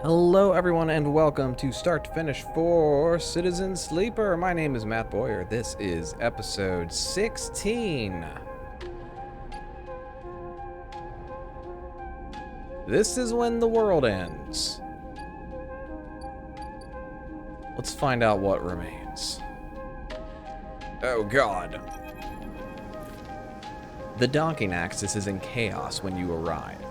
Hello, everyone, and welcome to Start to Finish for Citizen Sleeper. My name is Matt Bowyer. This is episode 16. This is when the world ends. Let's find out what remains. Oh, God. The docking axis is in chaos when you arrive.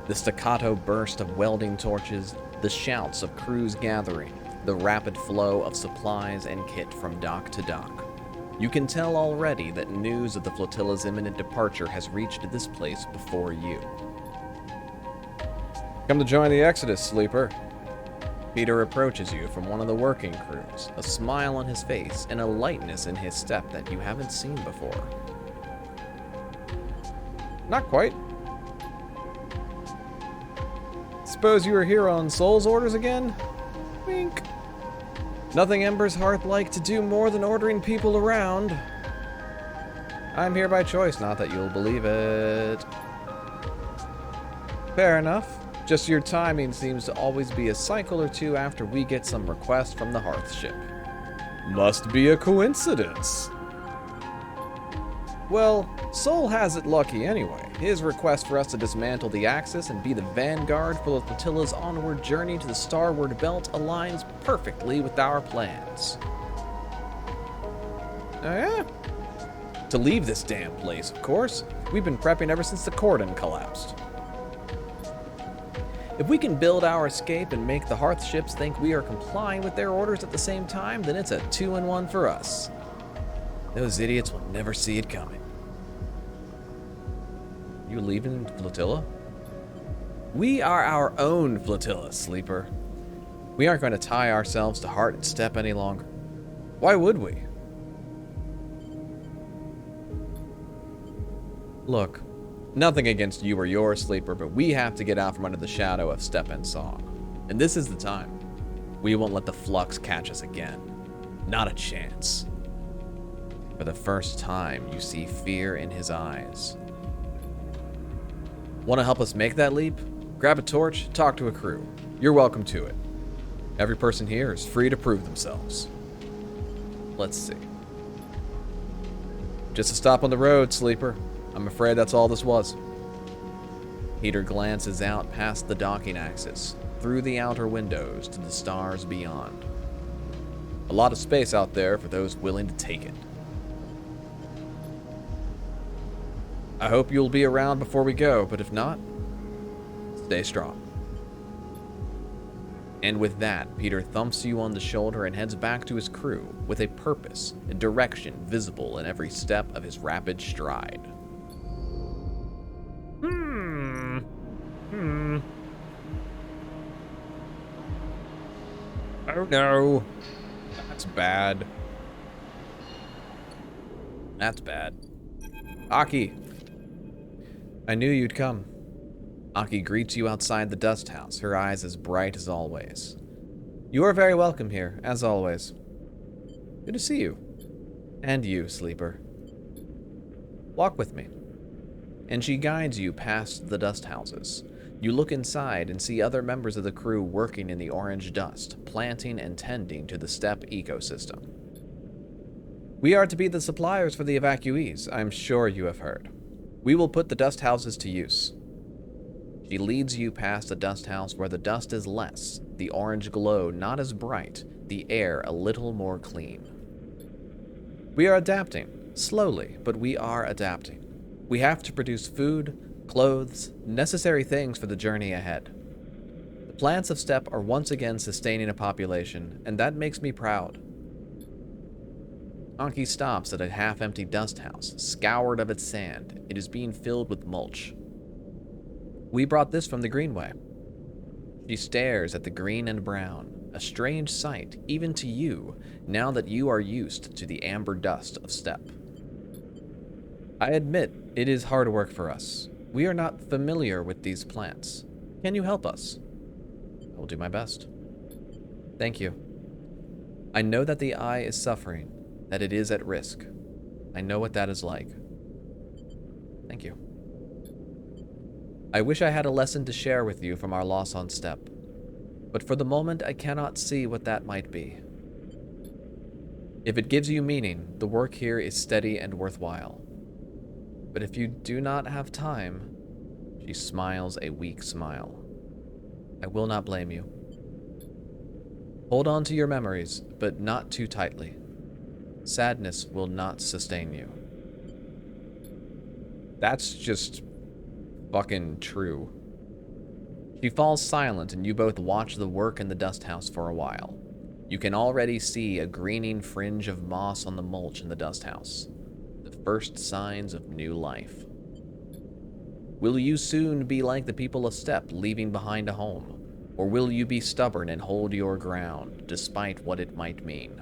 The staccato burst of welding torches, the shouts of crews gathering, the rapid flow of supplies and kit from dock to dock. You can tell already that news of the flotilla's imminent departure has reached this place before you. Come to join the Exodus, Sleeper. Peter approaches you from one of the working crews, a smile on his face and a lightness in his step that you haven't seen before. Not quite. Suppose you were here on Soul's orders again? Wink. Nothing Ember's heart like to do more than ordering people around. I'm here by choice, not that you'll believe it. Fair enough. Just your timing seems to always be a cycle or two after we get some request from the Hearth ship. Must be a coincidence. Well, Soul has it lucky anyway. His request for us to dismantle the Axis and be the vanguard for the flotilla's onward journey to the Starward Belt aligns perfectly with our plans. Oh yeah? To leave this damn place, of course. We've been prepping ever since the cordon collapsed. If we can build our escape and make the Hearth ships think we are complying with their orders at the same time, then it's a 2-in-1 for us. Those idiots will never see it coming. You leaving the flotilla? We are our own flotilla, Sleeper. We aren't going to tie ourselves to Heart and Step any longer. Why would we? Look, nothing against you or your Sleeper, but we have to get out from under the shadow of Step and Song. And this is the time. We won't let the Flux catch us again. Not a chance. For the first time, you see fear in his eyes. Want to help us make that leap? Grab a torch, talk to a crew. You're welcome to it. Every person here is free to prove themselves. Let's see. Just a stop on the road, Sleeper. I'm afraid that's all this was. Peter glances out past the docking axis, through the outer windows to the stars beyond. A lot of space out there for those willing to take it. I hope you'll be around before we go, but if not, stay strong. And with that, Peter thumps you on the shoulder and heads back to his crew with a purpose and direction visible in every step of his rapid stride. Oh no. That's bad. That's bad. Aki. I knew you'd come. Aki greets you outside the dust house, her eyes as bright as always. You are very welcome here, as always. Good to see you. And you, Sleeper. Walk with me. And she guides you past the dust houses. You look inside and see other members of the crew working in the orange dust, planting and tending to the Step ecosystem. We are to be the suppliers for the evacuees, I'm sure you have heard. We will put the dust houses to use. She leads you past a dust house where the dust is less, the orange glow not as bright, the air a little more clean. We are adapting, slowly, but we are adapting. We have to produce food, clothes, necessary things for the journey ahead. The plants of Step are once again sustaining a population, and that makes me proud. Anki stops at a half-empty dust house, scoured of its sand. It is being filled with mulch. We brought this from the Greenway. She stares at the green and brown, a strange sight, even to you, now that you are used to the amber dust of Step. I admit, it is hard work for us. We are not familiar with these plants. Can you help us? I will do my best. Thank you. I know that the eye is suffering, that it is at risk. I know what that is like. Thank you. I wish I had a lesson to share with you from our loss on Step. But for the moment, I cannot see what that might be. If it gives you meaning, the work here is steady and worthwhile. But if you do not have time, she smiles a weak smile. I will not blame you. Hold on to your memories, but not too tightly. Sadness will not sustain you. That's just fucking true. She falls silent, and you both watch the work in the dust house for a while. You can already see a greening fringe of moss on the mulch in the dust house. The first signs of new life. Will you soon be like the people of Steppe, leaving behind a home? Or will you be stubborn and hold your ground, despite what it might mean?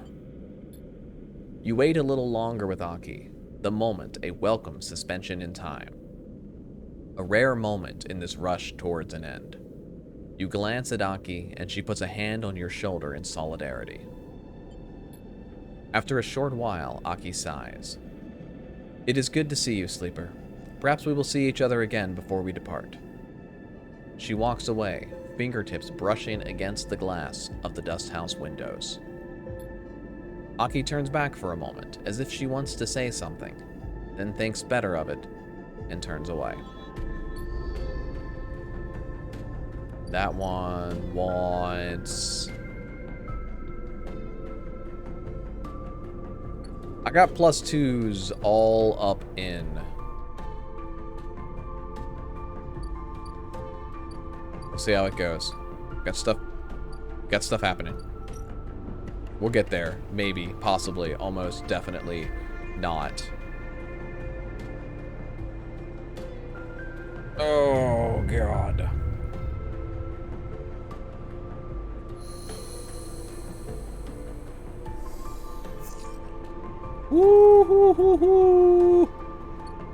You wait a little longer with Aki, the moment a welcome suspension in time. A rare moment in this rush towards an end. You glance at Aki, and she puts a hand on your shoulder in solidarity. After a short while, Aki sighs. It is good to see you, Sleeper. Perhaps we will see each other again before we depart. She walks away, fingertips brushing against the glass of the dust house windows. Aki turns back for a moment, as if she wants to say something, then thinks better of it, and turns away. That one wants... I got +2s all up in. We'll see how it goes. Got stuff happening. We'll get there. Maybe, possibly, almost, definitely not. Oh, God. Woo-hoo-hoo-hoo.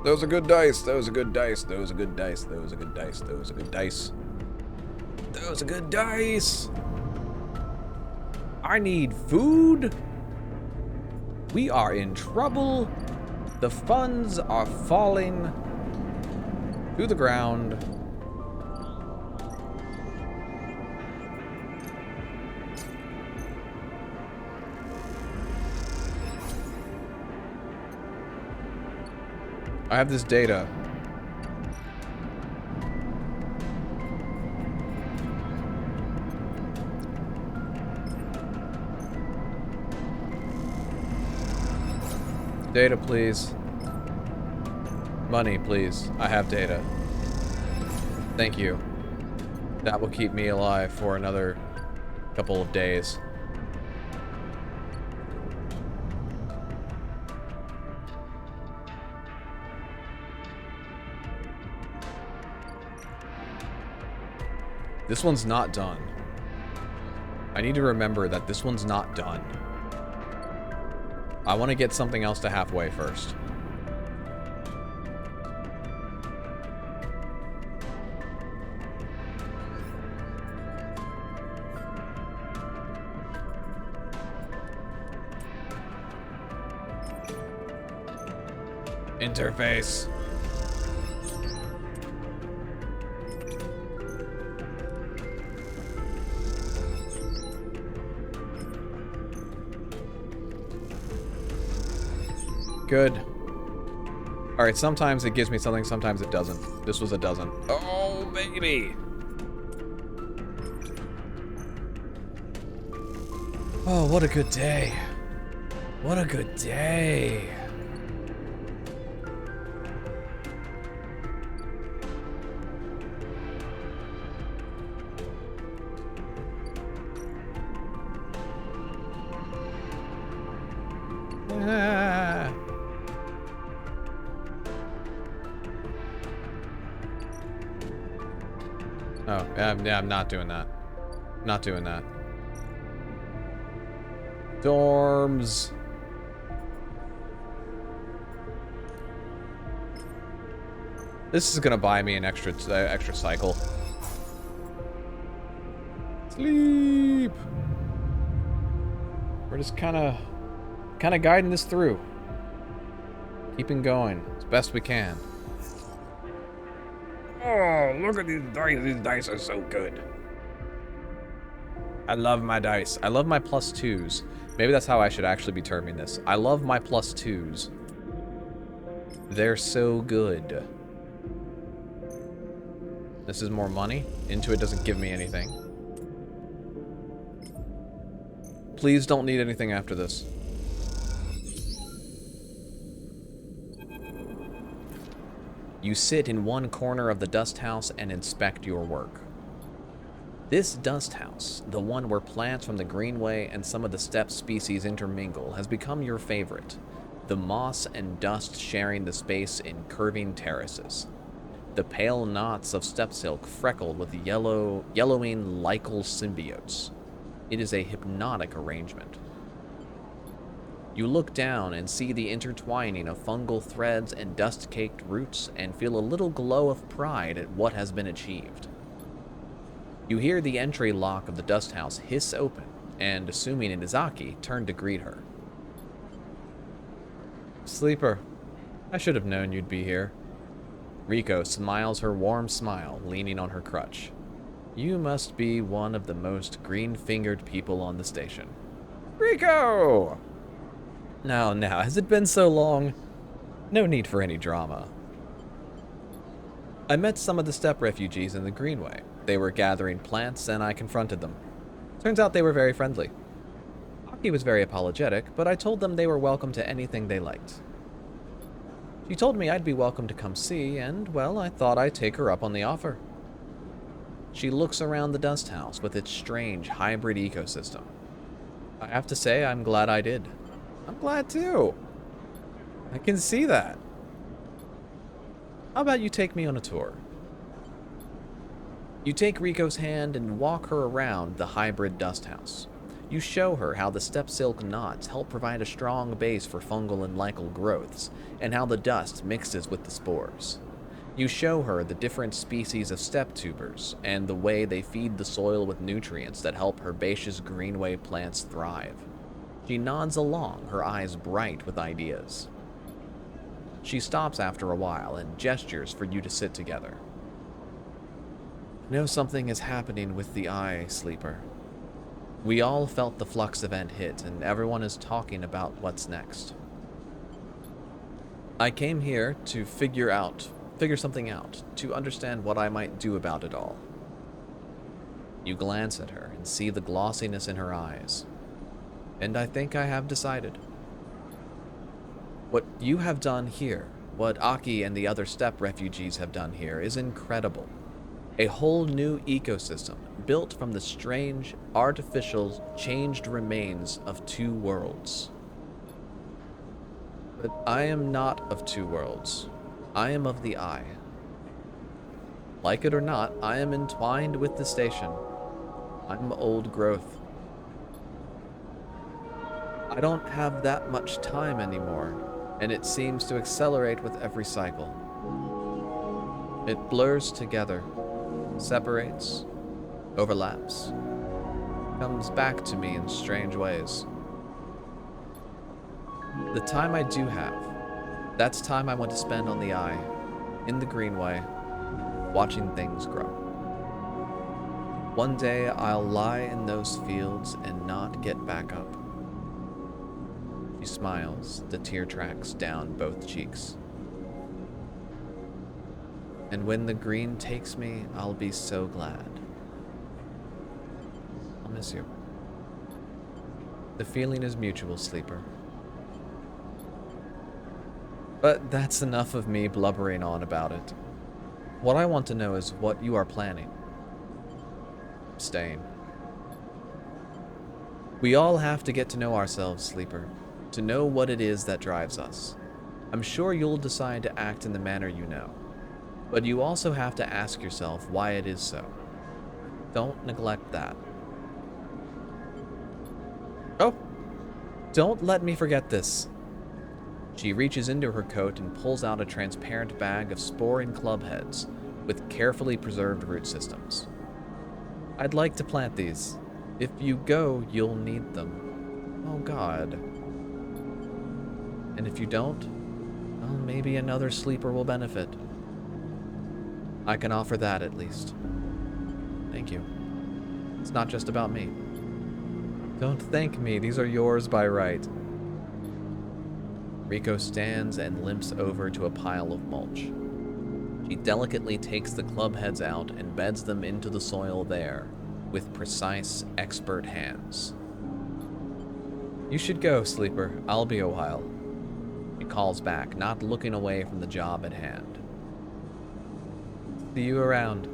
Those are good dice. Those are good dice. Those are good dice. Those are good dice. Those are good dice. Those are good dice. I need food. We are in trouble. The funds are falling to the ground. I have this data. Data, please. Money, please. I have data. Thank you. That will keep me alive for another couple of days. This one's not done. I need to remember that this one's not done. I want to get something else to halfway first. Interface. Good. Alright, sometimes it gives me something, sometimes it doesn't. This was a dozen. Oh, baby! Oh, what a good day. What a good day. Ah. Oh, yeah, I'm not doing that. Not doing that. Dorms. This is gonna buy me an extra cycle. Sleep. We're just kind of guiding this through, keeping going as best we can. Oh, look at these dice! These dice are so good. I love my dice. I love my plus twos. Maybe that's how I should actually be terming this. I love my plus twos. They're so good. This is more money. Intuit doesn't give me anything. Please don't need anything after this. You sit in one corner of the dust house and inspect your work. This dust house, the one where plants from the greenway and some of the steppe species intermingle, has become your favorite. The moss and dust sharing the space in curving terraces. The pale knots of steppe silk freckled with yellowing lichel symbiotes. It is a hypnotic arrangement. You look down and see the intertwining of fungal threads and dust-caked roots and feel a little glow of pride at what has been achieved. You hear the entry lock of the dust house hiss open, and assuming it is Aki, turn to greet her. Sleeper, I should have known you'd be here. Riko smiles her warm smile, leaning on her crutch. You must be one of the most green-fingered people on the station. Riko! Now, has it been so long? No need for any drama. I met some of the steppe refugees in the Greenway. They were gathering plants, and I confronted them. Turns out they were very friendly. Aki was very apologetic, but I told them they were welcome to anything they liked. She told me I'd be welcome to come see, and, well, I thought I'd take her up on the offer. She looks around the dust house with its strange hybrid ecosystem. I have to say, I'm glad I did. I'm glad too. I can see that. How about you take me on a tour? You take Riko's hand and walk her around the hybrid dust house. You show her how the steppe silk knots help provide a strong base for fungal and lichel growths, and how the dust mixes with the spores. You show her the different species of steppe tubers, and the way they feed the soil with nutrients that help herbaceous greenway plants thrive. She nods along, her eyes bright with ideas. She stops after a while and gestures for you to sit together. I know something is happening with the eye, Sleeper. We all felt the flux event hit, and everyone is talking about what's next. I came here to figure something out, to understand what I might do about it all. You glance at her and see the glossiness in her eyes. And I think I have decided. What you have done here, what Aki and the other steppe refugees have done here, is incredible. A whole new ecosystem, built from the strange, artificial, changed remains of two worlds. But I am not of two worlds. I am of the eye. Like it or not, I am entwined with the station. I'm old growth. I don't have that much time anymore, and it seems to accelerate with every cycle. It blurs together, separates, overlaps, comes back to me in strange ways. The time I do have, that's time I want to spend on the eye, in the greenway, watching things grow. One day I'll lie in those fields and not get back up. She smiles, the tear tracks down both cheeks. And when the green takes me, I'll be so glad. I'll miss you. The feeling is mutual, Sleeper. But that's enough of me blubbering on about it. What I want to know is what you are planning. Staying. We all have to get to know ourselves, Sleeper. To know what it is that drives us. I'm sure you'll decide to act in the manner you know. But you also have to ask yourself why it is so. Don't neglect that. Oh, don't let me forget this. She reaches into her coat and pulls out a transparent bag of spore and club heads with carefully preserved root systems. I'd like to plant these. If you go, you'll need them. Oh God. And if you don't, well, maybe another sleeper will benefit. I can offer that at least. Thank you. It's not just about me. Don't thank me, these are yours by right. Rico stands and limps over to a pile of mulch. She delicately takes the club heads out and beds them into the soil there, with precise, expert hands. You should go, Sleeper. I'll be a while. She calls back, not looking away from the job at hand. See you around.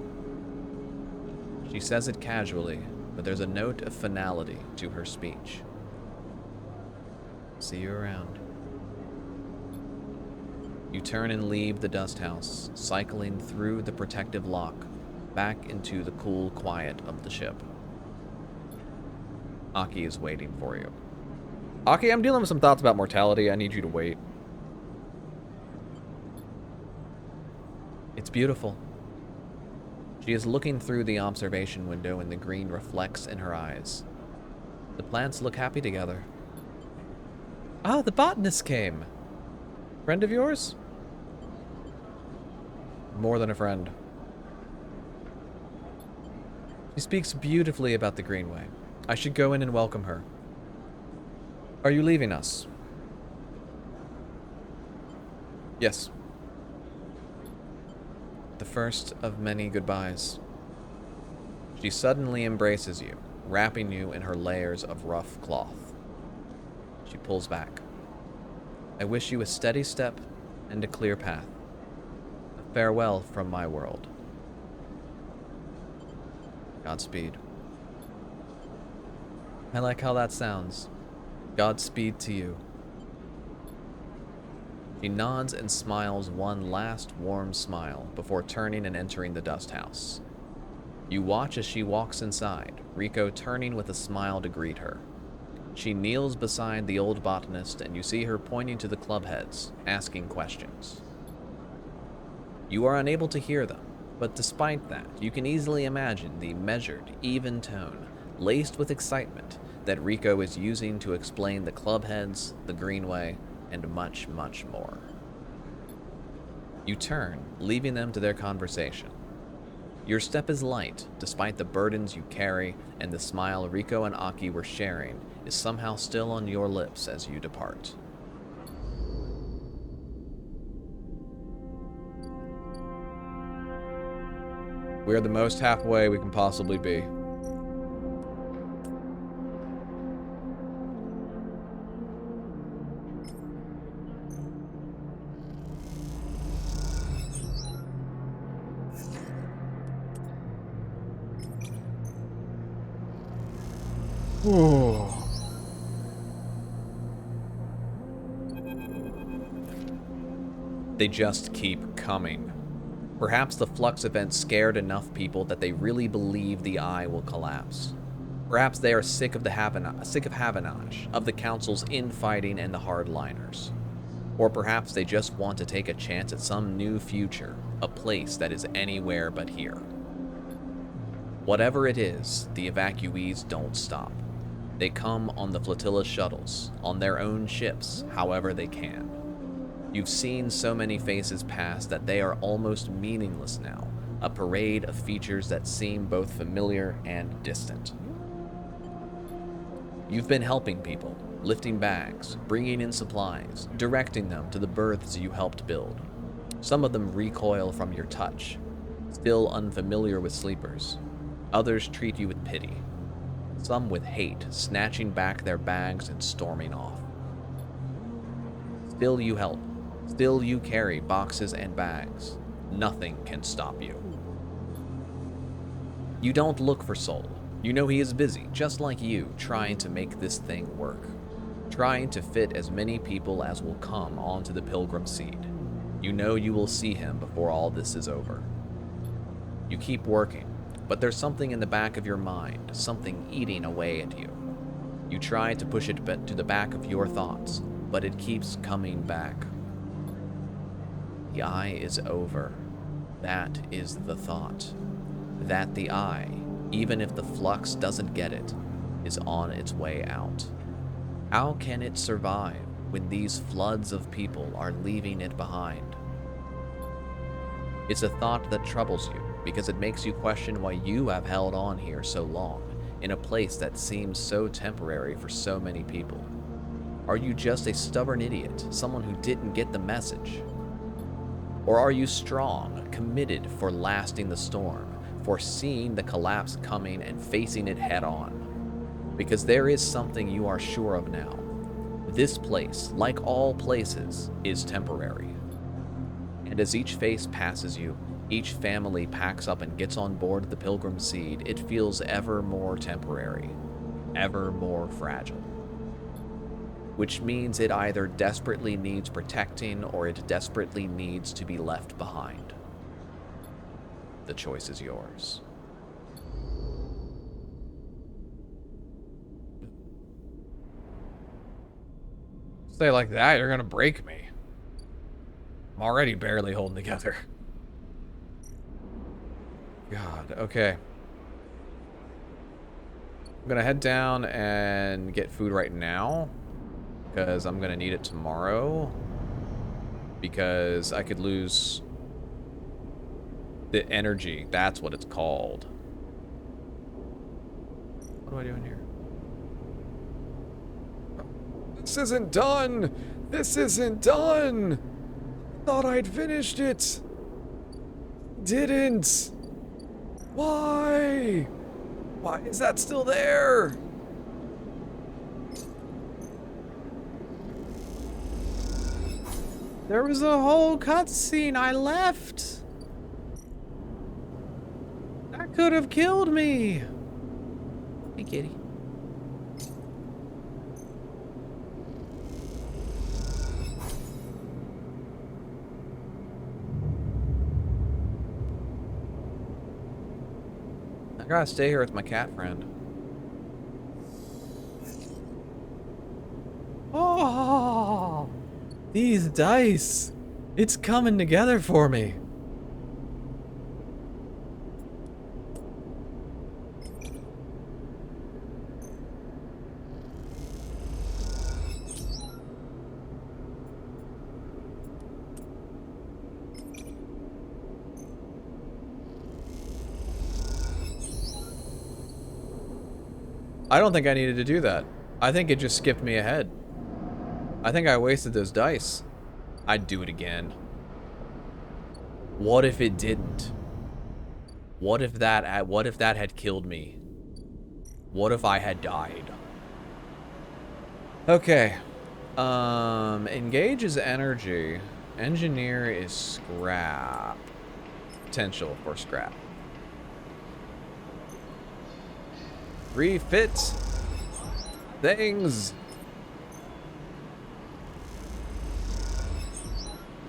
She says it casually, but there's a note of finality to her speech. See you around. You turn and leave the dust house, cycling through the protective lock, back into the cool quiet of the ship. Aki is waiting for you. Aki, I'm dealing with some thoughts about mortality. I need you to wait. It's beautiful. She is looking through the observation window and the green reflects in her eyes. The plants look happy together. Ah, the botanist came. Friend of yours? More than a friend. She speaks beautifully about the Greenway. I should go in and welcome her. Are you leaving us? Yes. The first of many goodbyes. She suddenly embraces you, wrapping you in her layers of rough cloth. She pulls back. I wish you a steady step and a clear path. A farewell from my world. Godspeed. I like how that sounds. Godspeed to you. She nods and smiles one last warm smile before turning and entering the dust house. You watch as she walks inside, Rico turning with a smile to greet her. She kneels beside the old botanist and you see her pointing to the club heads, asking questions. You are unable to hear them, but despite that, you can easily imagine the measured, even tone, laced with excitement, that Rico is using to explain the club heads, the Greenway, and much, much more. You turn, leaving them to their conversation. Your step is light, despite the burdens you carry, and the smile Rico and Aki were sharing is somehow still on your lips as you depart. We are the most halfway we can possibly be. They just keep coming. Perhaps the flux event scared enough people that they really believe the eye will collapse. Perhaps they are sick of Havanage, of the Council's infighting and the hardliners. Or perhaps they just want to take a chance at some new future, a place that is anywhere but here. Whatever it is, the evacuees don't stop. They come on the flotilla shuttles, on their own ships, however they can. You've seen so many faces pass that they are almost meaningless now, a parade of features that seem both familiar and distant. You've been helping people, lifting bags, bringing in supplies, directing them to the berths you helped build. Some of them recoil from your touch, still unfamiliar with sleepers. Others treat you with pity. Some with hate, snatching back their bags and storming off. Still you help. Still you carry boxes and bags. Nothing can stop you. You don't look for Sol. You know he is busy, just like you, trying to make this thing work. Trying to fit as many people as will come onto the Pilgrim Seed. You know you will see him before all this is over. You keep working, but there's something in the back of your mind, something eating away at you. You try to push it to the back of your thoughts, but it keeps coming back. The eye is over. That is the thought. That the eye, even if the flux doesn't get it, is on its way out. How can it survive when these floods of people are leaving it behind? It's a thought that troubles you because it makes you question why you have held on here so long. in a place that seems so temporary for so many people? Are you just a stubborn idiot, someone who didn't get the message? Or are you strong, committed for lasting the storm, for seeing the collapse coming and facing it head on? Because there is something you are sure of now. This place, like all places, is temporary. And as each face passes you, each family packs up and gets on board the Pilgrim Seed, it feels ever more temporary, ever more fragile. Which means it either desperately needs protecting or it desperately needs to be left behind. The choice is yours. Say like that, you're gonna break me. I'm already barely holding together. God, okay. I'm gonna head down and get food right now, because I'm gonna need it tomorrow, because I could lose the energy. That's what it's called. What do I do in here? This isn't done! This isn't done! Thought I'd finished it! Didn't! Why? Why is that still there? There was a whole cutscene I left. That could have killed me. Hey, kitty. I gotta stay here with my cat friend. Oh, these dice. It's coming together for me. I don't think I needed to do that. I think it just skipped me ahead. I think I wasted those dice. I'd do it again. What if it didn't? What if that had killed me? What if I had died? Okay. Engage is energy. Engineer is scrap. Potential for scrap. Refit things.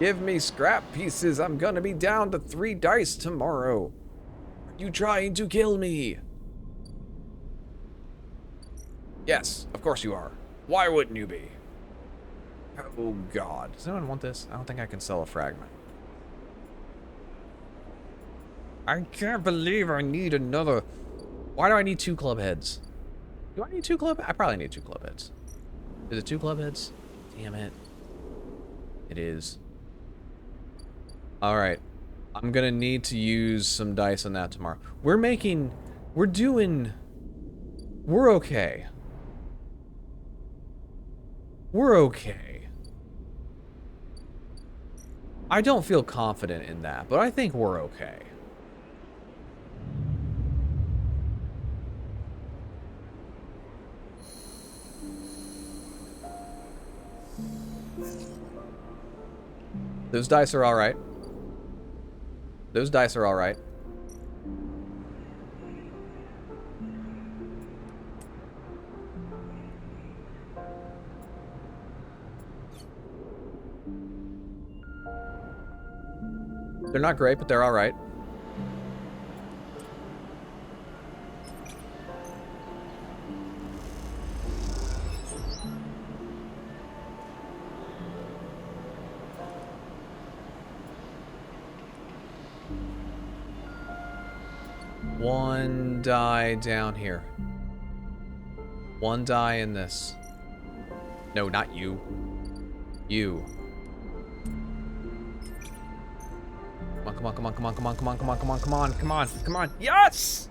Give me scrap pieces. I'm gonna be down to 3 dice tomorrow. Are you trying to kill me? Yes, of course you are. Why wouldn't you be? Oh God. Does anyone want this? I don't think I can sell a fragment. I can't believe I need another. Why do I need 2 club heads? Do I need 2 club? I probably need 2 club heads. Is it 2 club heads? Damn it. It is. Alright. I'm gonna need to use some dice on that tomorrow. We're okay. We're okay. I don't feel confident in that, but I think we're okay. Those dice are alright. Those dice are alright. They're not great, but they're alright. One die down here. One die in this. No, not you. You. Come on, come on, come on, come on, come on, come on, come on, come on, come on, come on, come on. Yes!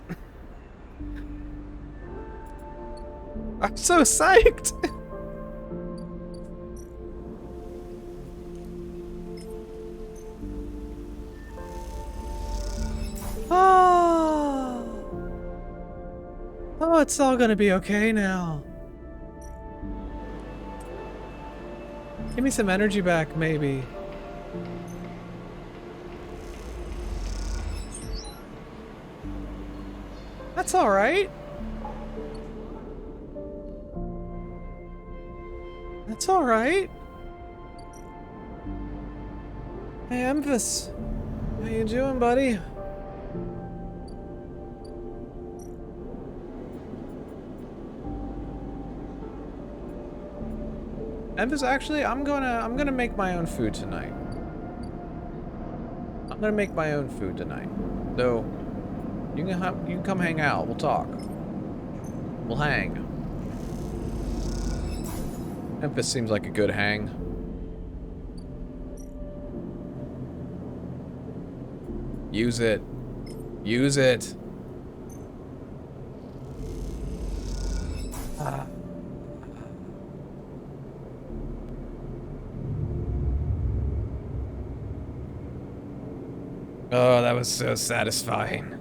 I'm so psyched! Oh, it's all gonna be okay now. Give me some energy back, maybe. That's alright. That's alright. Hey, Emphas. How you doing, buddy? Emphas, actually, I'm gonna make my own food tonight. I'm gonna make my own food tonight. So, you can come hang out. We'll talk. We'll hang. Emphas seems like a good hang. Use it. Use it. Oh, that was so satisfying.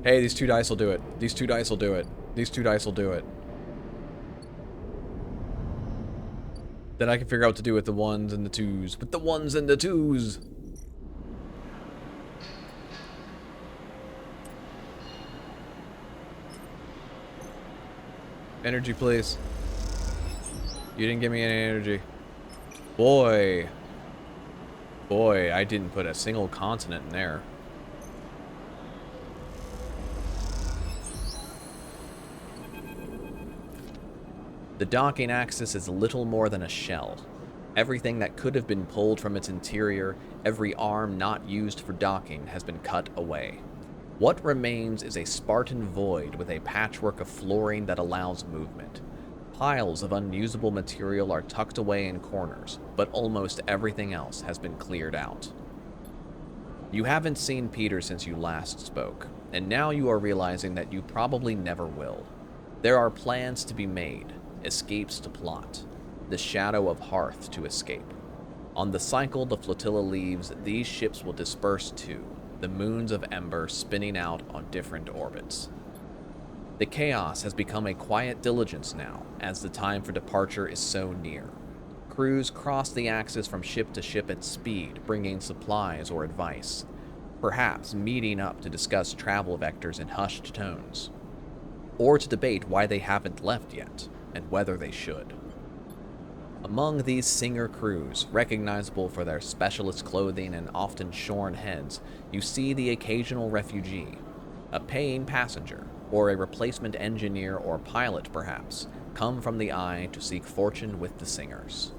Hey, these 2 dice will do it. These 2 dice will do it. These 2 dice will do it. Then I can figure out what to do with the 1s and the 2s. With the 1s and the 2s! Energy, please. You didn't give me any energy. Boy. Boy, I didn't put a single consonant in there. The docking axis is little more than a shell. Everything that could have been pulled from its interior, every arm not used for docking, has been cut away. What remains is a Spartan void with a patchwork of flooring that allows movement. Piles of unusable material are tucked away in corners, but almost everything else has been cleared out. You haven't seen Peter since you last spoke, and now you are realizing that you probably never will. There are plans to be made, escapes to plot, the shadow of Hearth to escape. On the cycle the flotilla leaves, these ships will disperse too, the moons of Ember spinning out on different orbits. The chaos has become a quiet diligence now, as the time for departure is so near. Crews cross the axis from ship to ship at speed, bringing supplies or advice, perhaps meeting up to discuss travel vectors in hushed tones, or to debate why they haven't left yet, and whether they should. Among these Singer crews, recognizable for their specialist clothing and often shorn heads, you see the occasional refugee, a paying passenger, or a replacement engineer or pilot perhaps, come from the Eye to seek fortune with the Singers.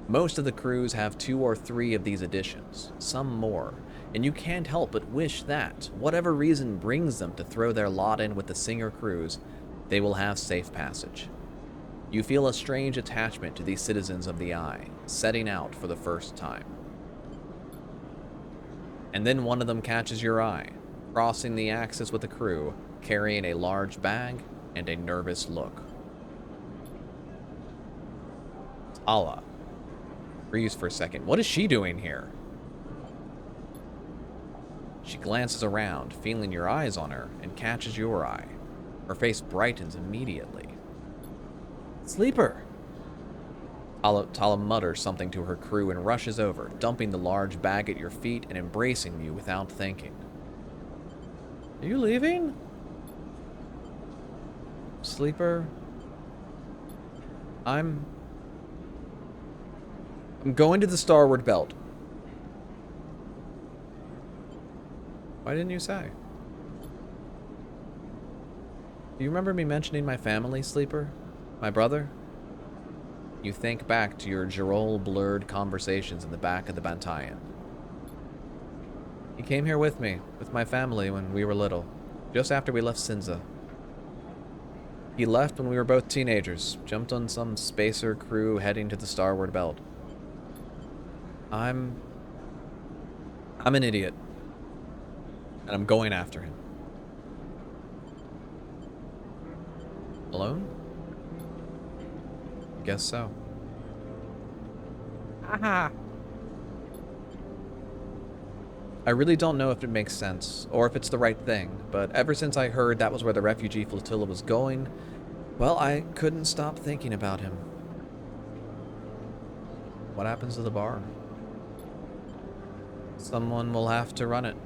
Most of the crews have 2 or 3 of these additions, some more, and you can't help but wish that, whatever reason brings them to throw their lot in with the Singer crews, they will have safe passage. You feel a strange attachment to these citizens of the Eye, setting out for the first time. And then one of them catches your eye, crossing the axis with the crew, carrying a large bag and a nervous look. Tala. Freeze for a second. What is she doing here? She glances around, feeling your eyes on her, and catches your eye. Her face brightens immediately. Sleeper! Tala mutters something to her crew and rushes over, dumping the large bag at your feet and embracing you without thinking. Are you leaving? Sleeper? I'm going to the starboard belt. Why didn't you say? Do you remember me mentioning my family, Sleeper? My brother? You think back to your Jirol blurred conversations in the back of the Bantayan. He came here with me, with my family when we were little, just after we left Sinza. He left when we were both teenagers, jumped on some spacer crew heading to the starboard belt. I'm an idiot. And I'm going after him. Alone? Guess so. Aha! I really don't know if it makes sense, or if it's the right thing, but ever since I heard that was where the refugee flotilla was going, well, I couldn't stop thinking about him. What happens to the bar? Someone will have to run it.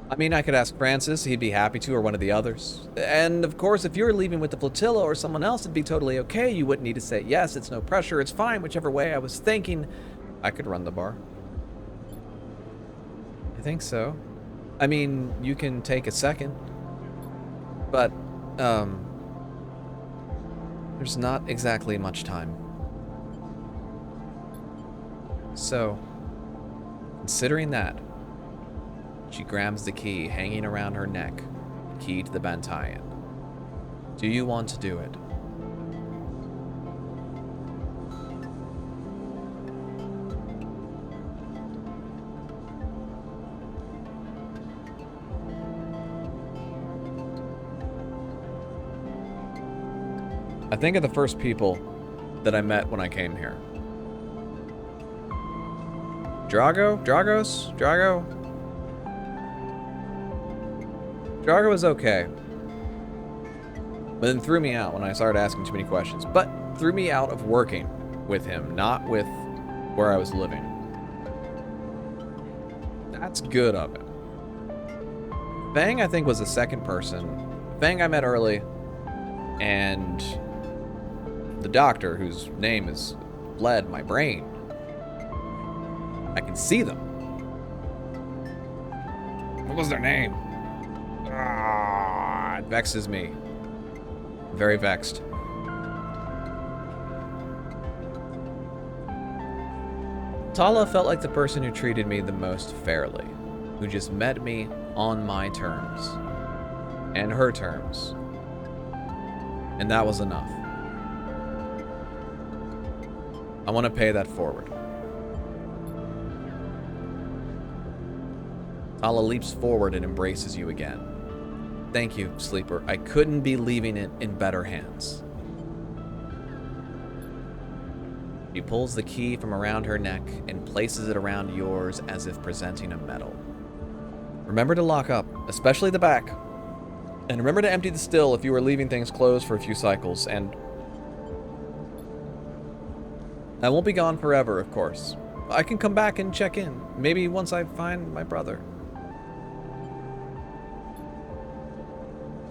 I mean, I could ask Francis, he'd be happy to, or one of the others. And of course, if you were leaving with the flotilla or someone else, it'd be totally okay. You wouldn't need to say yes, it's no pressure, it's fine, whichever way I was thinking. I could run the bar. I think so. I mean, you can take a second. But, there's not exactly much time. So, considering that, she grabs the key hanging around her neck, the key to the Bantayan. Do you want to do it? I think of the first people that I met when I came here. Drago was okay. But then threw me out when I started asking too many questions. But threw me out of working with him, not with where I was living. That's good of him. Fang, I think, was the second person. Fang I met early. And the doctor, whose name has fled my brain. I can see them. What was their name? It vexes me. I'm very vexed. Tala felt like the person who treated me the most fairly, who just met me on my terms, and her terms. And that was enough. I want to pay that forward. Tala leaps forward and embraces you again. Thank you, Sleeper. I couldn't be leaving it in better hands. She pulls the key from around her neck and places it around yours as if presenting a medal. Remember to lock up, especially the back. And remember to empty the still if you are leaving things closed for a few cycles, and I won't be gone forever, of course. I can come back and check in, maybe once I find my brother.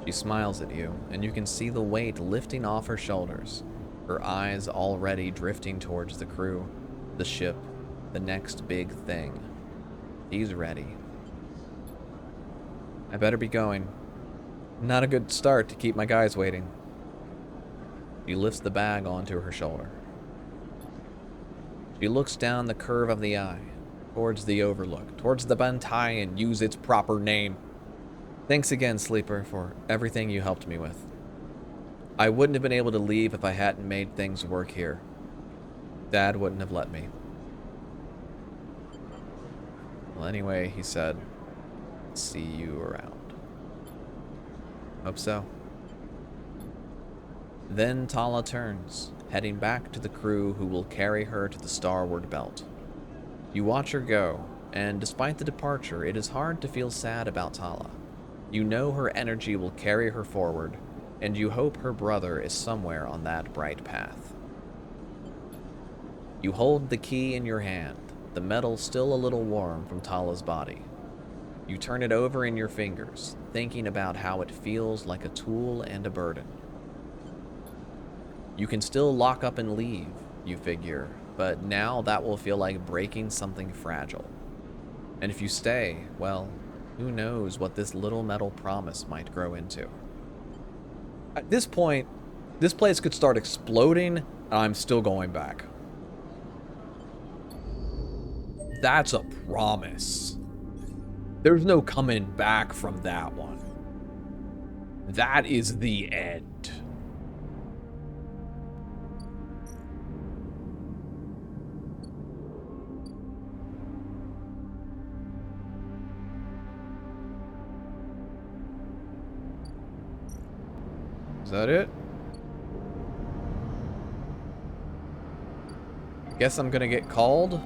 She smiles at you, and you can see the weight lifting off her shoulders, her eyes already drifting towards the crew, the ship, the next big thing. He's ready. I better be going. Not a good start to keep my guys waiting. She lifts the bag onto her shoulder. She looks down the curve of the eye, towards the overlook, towards the Bantayan, use its proper name. Thanks again, Sleeper, for everything you helped me with. I wouldn't have been able to leave if I hadn't made things work here. Dad wouldn't have let me. Well, anyway, he said, see you around. Hope so. Then Tala turns, heading back to the crew who will carry her to the starward belt. You watch her go, and despite the departure, it is hard to feel sad about Tala. You know her energy will carry her forward, and you hope her brother is somewhere on that bright path. You hold the key in your hand, the metal still a little warm from Tala's body. You turn it over in your fingers, thinking about how it feels like a tool and a burden. You can still lock up and leave, you figure, but now that will feel like breaking something fragile. And if you stay, well, who knows what this little metal promise might grow into. At this point, this place could start exploding, and I'm still going back. That's a promise. There's no coming back from that one. That is the end. that it? Guess I'm gonna get called.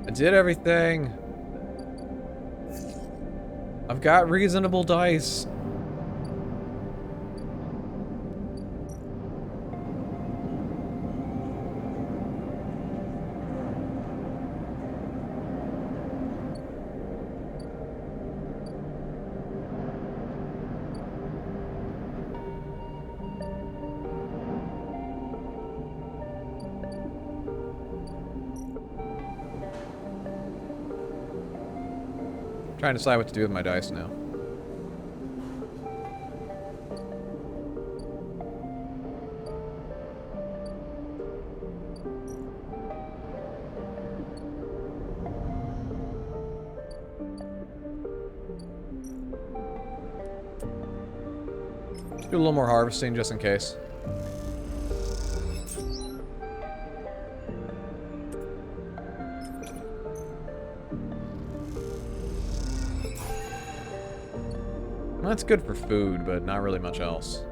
I did everything. I've got reasonable dice. Trying to decide what to do with my dice now. Do a little more harvesting just in case. Well, that's good for food, but not really much else.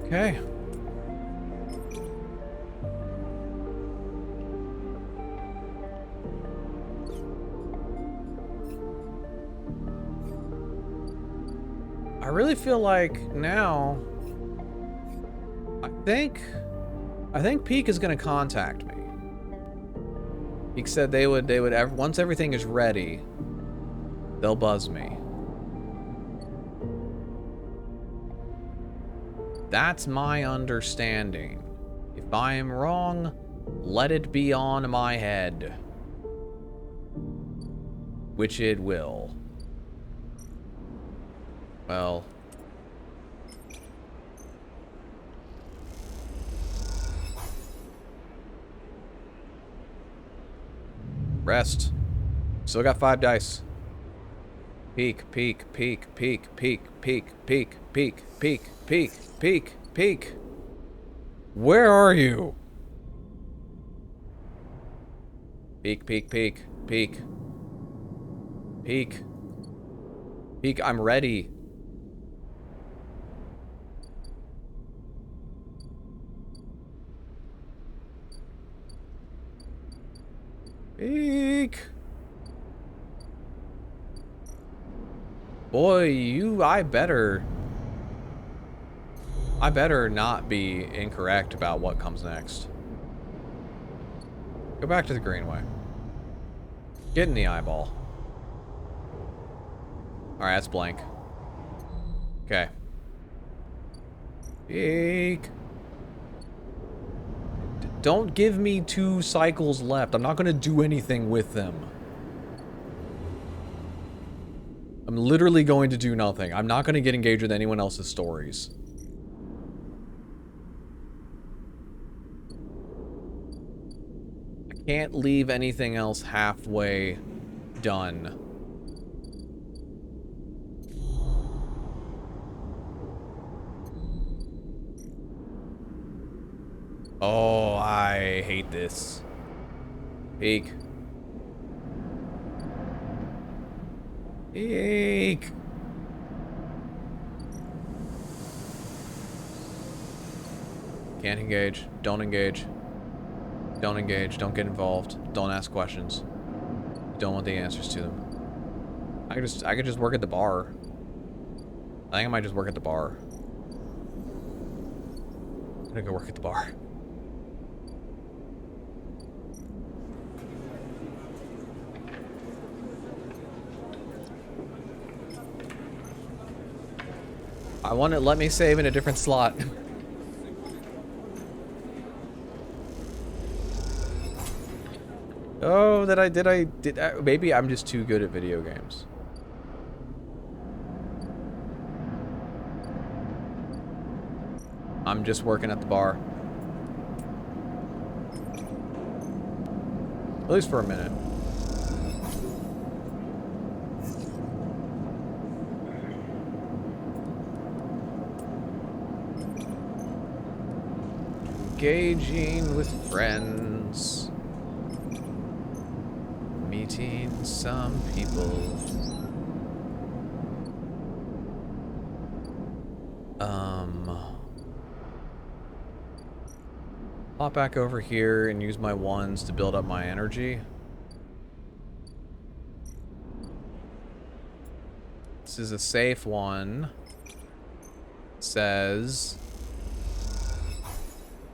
Okay. I really feel like now I think Peak is gonna contact me. Peak said they would once everything is ready, they'll buzz me. That's my understanding. If I am wrong, let it be on my head. Which it will. Well. Rest. Still got 5 dice. Peek, peek, peek, peek, peek, peek, peek, peek, peek, peek, peek, peek. Where are you? Peek, peek, peek, peek. Peek. Peek, I'm ready. Peek. Boy, I better not be incorrect about what comes next. Go back to the greenway. Get in the eyeball. Alright, that's blank. Okay. Peek. Don't give me 2 cycles left. I'm not gonna do anything with them. I'm literally going to do nothing. I'm not gonna get engaged with anyone else's stories. I can't leave anything else halfway done. Oh, I hate this. Peek. Peek. Can't engage. Don't engage. Don't engage. Don't get involved. Don't ask questions. Don't want the answers to them. I could just work at the bar. I think I might just work at the bar. I'm gonna go work at the bar. I want to let me save in a different slot. Oh, maybe I'm just too good at video games. I'm just working at the bar. At least for a minute. Engaging with friends. Meeting some people. Hop back over here and use my ones to build up my energy. This is a safe one. It says,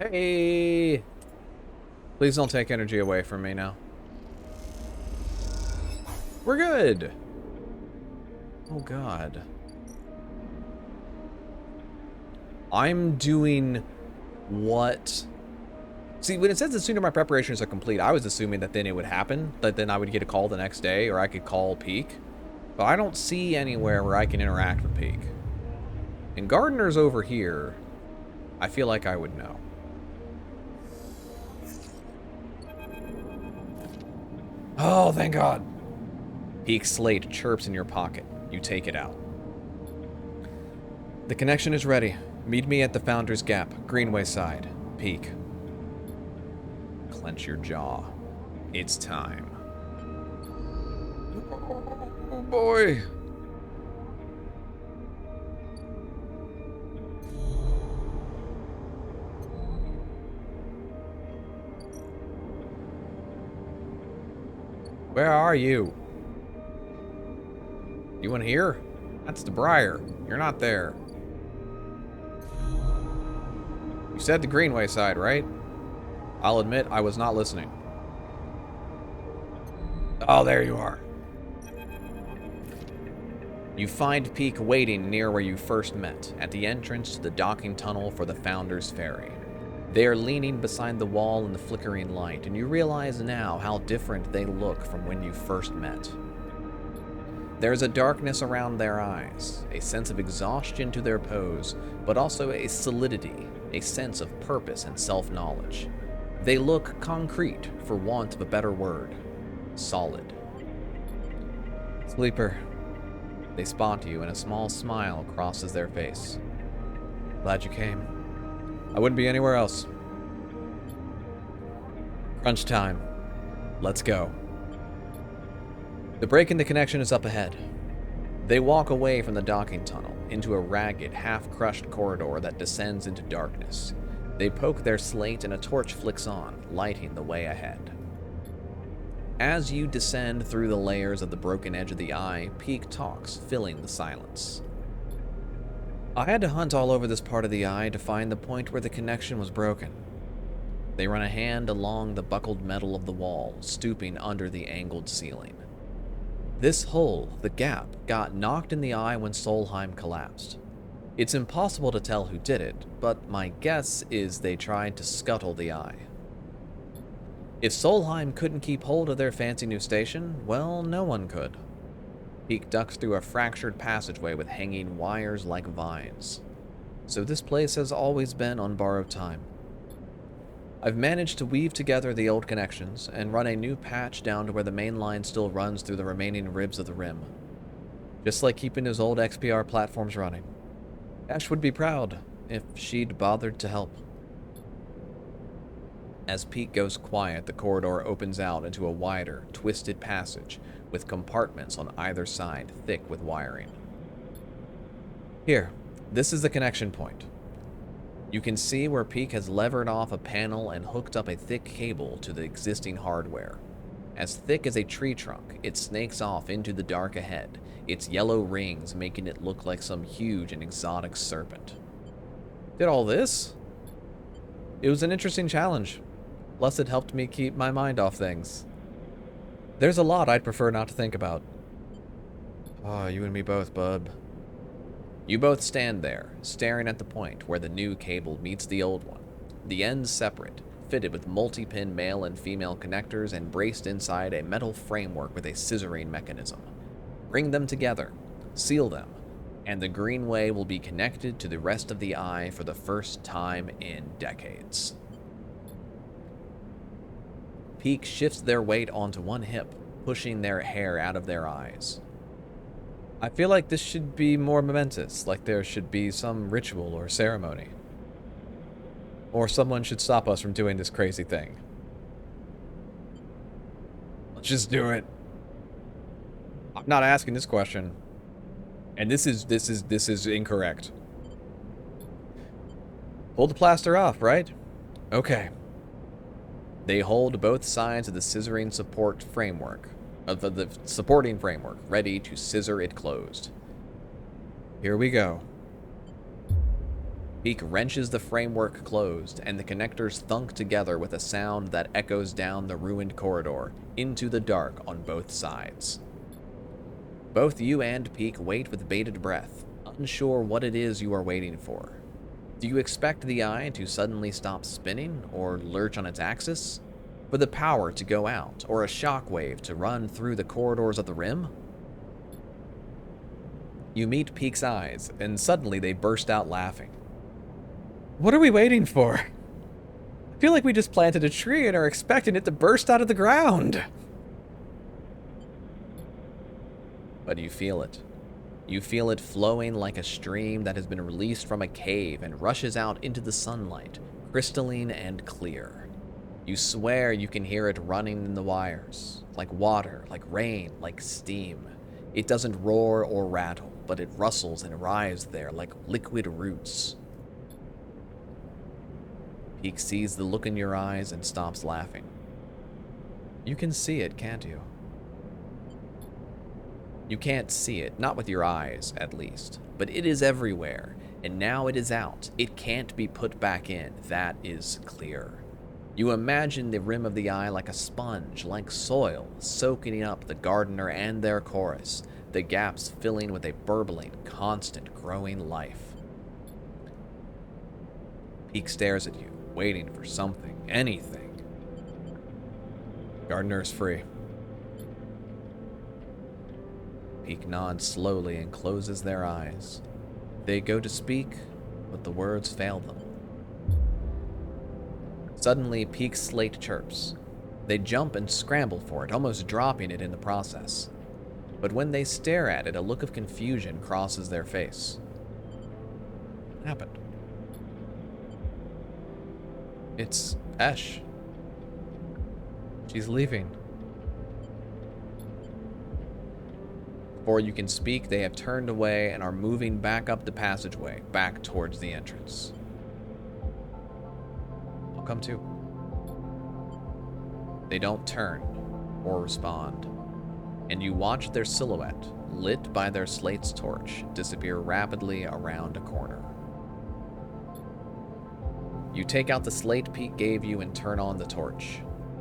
hey, please don't take energy away from me now. We're good. Oh God. I'm doing what? See, when it says the sooner my preparations are complete, I was assuming that then it would happen, that then I would get a call the next day, or I could call Peak. But I don't see anywhere where I can interact with Peak. And Gardener's over here. I feel like I would know. Oh, thank God. Peak's slate chirps in your pocket. You take it out. The connection is ready. Meet me at the Founder's Gap, Greenway side. Peak. Clench your jaw. It's time. Oh boy. Where are you? You in here? That's the Briar. You're not there. You said the Greenway side, right? I'll admit I was not listening. Oh, there you are. You find Peak waiting near where you first met, at the entrance to the docking tunnel for the Founder's Ferry. They are leaning beside the wall in the flickering light, and you realize now how different they look from when you first met. There is a darkness around their eyes, a sense of exhaustion to their pose, but also a solidity, a sense of purpose and self-knowledge. They look concrete, for want of a better word. Solid. Sleeper. They spot you, and a small smile crosses their face. Glad you came. I wouldn't be anywhere else. Crunch time. Let's go. The break in the connection is up ahead. They walk away from the docking tunnel into a ragged, half-crushed corridor that descends into darkness. They poke their slate and a torch flicks on, lighting the way ahead. As you descend through the layers of the broken edge of the eye, Peak talks, filling the silence. I had to hunt all over this part of the eye to find the point where the connection was broken. They run a hand along the buckled metal of the wall, stooping under the angled ceiling. This hole, the gap, got knocked in the eye when Solheim collapsed. It's impossible to tell who did it, but my guess is they tried to scuttle the eye. If Solheim couldn't keep hold of their fancy new station, well, no one could. Peak ducks through a fractured passageway with hanging wires like vines. So this place has always been on borrowed time. I've managed to weave together the old connections and run a new patch down to where the main line still runs through the remaining ribs of the rim. Just like keeping those old XPR platforms running. Ash would be proud if she'd bothered to help. As Peak goes quiet, the corridor opens out into a wider, twisted passage with compartments on either side thick with wiring. Here, this is the connection point. You can see where Peak has levered off a panel and hooked up a thick cable to the existing hardware. As thick as a tree trunk, it snakes off into the dark ahead, its yellow rings making it look like some huge and exotic serpent. Did all this? It was an interesting challenge. Plus, it helped me keep my mind off things. There's a lot I'd prefer not to think about. Oh, you and me both, bub. You both stand there, staring at the point where the new cable meets the old one. The ends separate, fitted with multi-pin male and female connectors and braced inside a metal framework with a scissoring mechanism. Bring them together, seal them, and the Greenway will be connected to the rest of the eye for the first time in decades. Peak shifts their weight onto one hip, pushing their hair out of their eyes. I feel like this should be more momentous, like there should be some ritual or ceremony. Or someone should stop us from doing this crazy thing. Let's just do it. I'm not asking this question. And this is incorrect. Pull the plaster off, right? Okay. They hold both sides of the scissoring support framework, of the supporting framework, ready to scissor it closed. Here we go. Peak wrenches the framework closed, and the connectors thunk together with a sound that echoes down the ruined corridor into the dark on both sides. Both you and Peak wait with bated breath, unsure what it is you are waiting for. Do you expect the eye to suddenly stop spinning or lurch on its axis? For the power to go out, or a shockwave to run through the corridors of the rim? You meet Peak's eyes, and suddenly they burst out laughing. What are we waiting for? I feel like we just planted a tree and are expecting it to burst out of the ground. But you feel it. You feel it flowing like a stream that has been released from a cave and rushes out into the sunlight, crystalline and clear. You swear you can hear it running in the wires, like water, like rain, like steam. It doesn't roar or rattle, but it rustles and writhes there like liquid roots. Peak sees the look in your eyes and stops laughing. You can see it, can't you? You can't see it, not with your eyes, at least. But it is everywhere, and now it is out. It can't be put back in. That is clear. You imagine the rim of the eye like a sponge, like soil, soaking up the gardener and their chorus, the gaps filling with a burbling, constant, growing life. Peak stares at you, waiting for something, anything. Gardener is free. Peak nods slowly and closes their eyes. They go to speak, but the words fail them. Suddenly, Peak's slate chirps. They jump and scramble for it, almost dropping it in the process. But when they stare at it, a look of confusion crosses their face. What happened? It's Esh. She's leaving. Before you can speak, they have turned away and are moving back up the passageway, back towards the entrance. I'll come too. They don't turn or respond, and you watch their silhouette, lit by their slate's torch, disappear rapidly around a corner. You take out the slate Peak gave you and turn on the torch.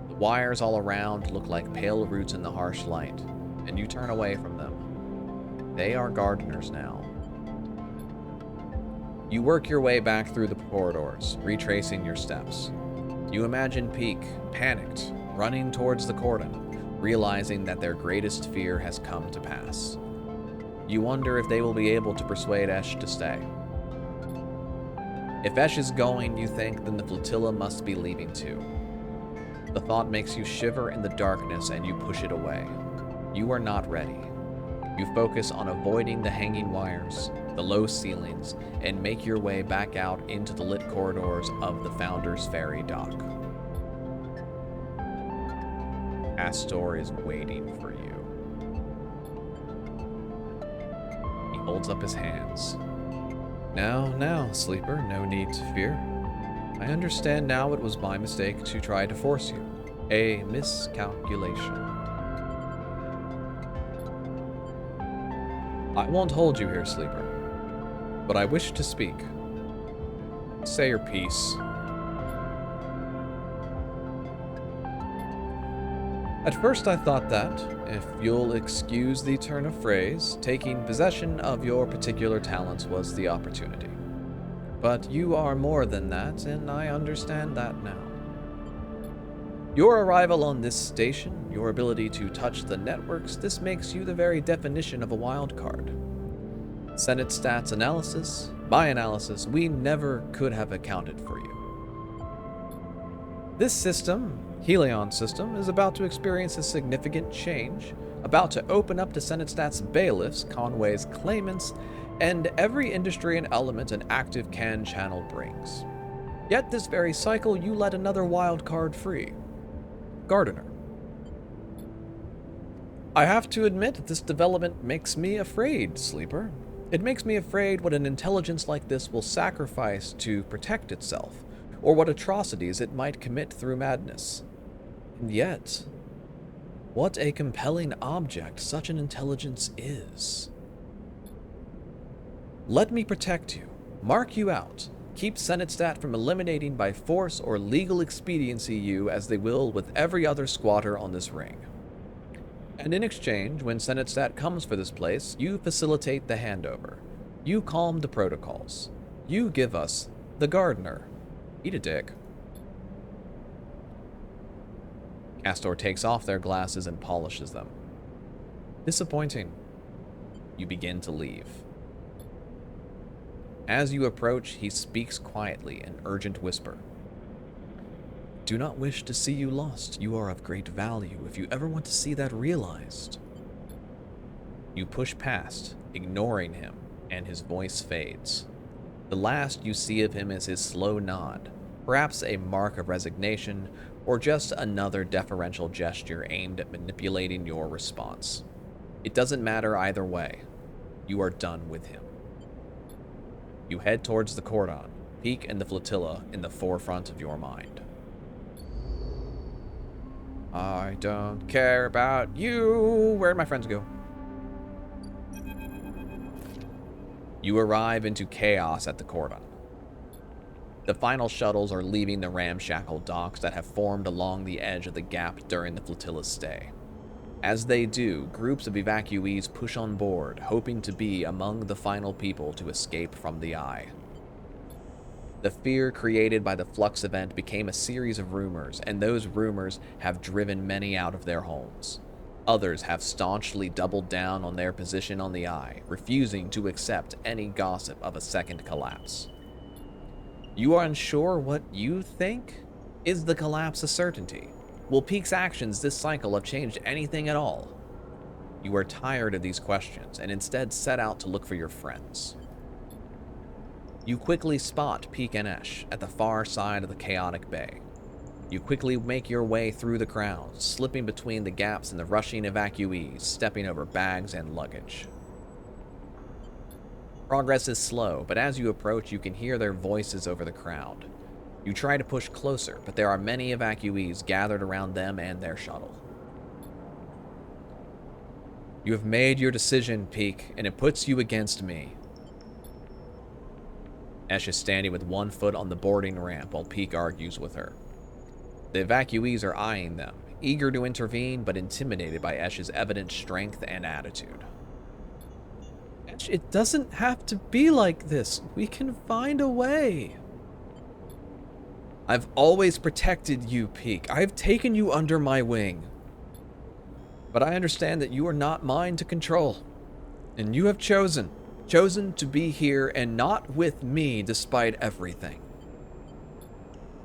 The wires all around look like pale roots in the harsh light, and you turn away from them. They are gardeners now. You work your way back through the corridors, retracing your steps. You imagine Peak, panicked, running towards the cordon, realizing that their greatest fear has come to pass. You wonder if they will be able to persuade Esh to stay. If Esh is going, you think, then the flotilla must be leaving too. The thought makes you shiver in the darkness and you push it away. You are not ready. You focus on avoiding the hanging wires, the low ceilings, and make your way back out into the lit corridors of the Founder's Ferry dock. Astor is waiting for you. He holds up his hands. Now, Sleeper, no need to fear. I understand now it was my mistake to try to force you. A miscalculation. I won't hold you here, Sleeper, but I wish to speak. Say your piece. At first I thought that, if you'll excuse the turn of phrase, taking possession of your particular talents was the opportunity. But you are more than that, and I understand that now. Your arrival on this station, your ability to touch the networks, this makes you the very definition of a wild card. Senate stats analysis, by analysis, we never could have accounted for you. This system, Helion system, is about to experience a significant change, about to open up to Senate stats bailiffs, Conway's claimants, and every industry and element an active CAN channel brings. Yet this very cycle you let another wild card free. Gardener. I have to admit that this development makes me afraid, Sleeper. It makes me afraid what an intelligence like this will sacrifice to protect itself, or what atrocities it might commit through madness. And yet, what a compelling object such an intelligence is. Let me protect you, mark you out, keep Senate from eliminating by force or legal expediency you as they will with every other squatter on this ring. And in exchange, when Senate comes for this place, you facilitate the handover. You calm the protocols. You give us the gardener. Eat a dick. Castor takes off their glasses and polishes them. Disappointing. You begin to leave. As you approach, he speaks quietly in urgent whisper. Do not wish to see you lost. You are of great value if you ever want to see that realized. You push past, ignoring him, and his voice fades. The last you see of him is his slow nod, perhaps a mark of resignation, or just another deferential gesture aimed at manipulating your response. It doesn't matter either way. You are done with him. You head towards the cordon, Peak and the flotilla in the forefront of your mind. I don't care about you. Where'd my friends go? You arrive into chaos at the cordon. The final shuttles are leaving the ramshackle docks that have formed along the edge of the gap during the flotilla's stay. As they do, groups of evacuees push on board, hoping to be among the final people to escape from the Eye. The fear created by the Flux event became a series of rumors, and those rumors have driven many out of their homes. Others have staunchly doubled down on their position on the Eye, refusing to accept any gossip of a second collapse. You are unsure what you think? Is the collapse a certainty? Will Peak's actions this cycle have changed anything at all? You are tired of these questions and instead set out to look for your friends. You quickly spot Peak and Esh at the far side of the chaotic bay. You quickly make your way through the crowd, slipping between the gaps in the rushing evacuees, stepping over bags and luggage. Progress is slow, but as you approach, you can hear their voices over the crowd. You try to push closer, but there are many evacuees gathered around them and their shuttle. You have made your decision, Peak, and it puts you against me. Esh is standing with one foot on the boarding ramp while Peak argues with her. The evacuees are eyeing them, eager to intervene but intimidated by Esh's evident strength and attitude. Esh, it doesn't have to be like this. We can find a way. I've always protected you, Peak. I've taken you under my wing. But I understand that you are not mine to control. And you have chosen to be here and not with me despite everything.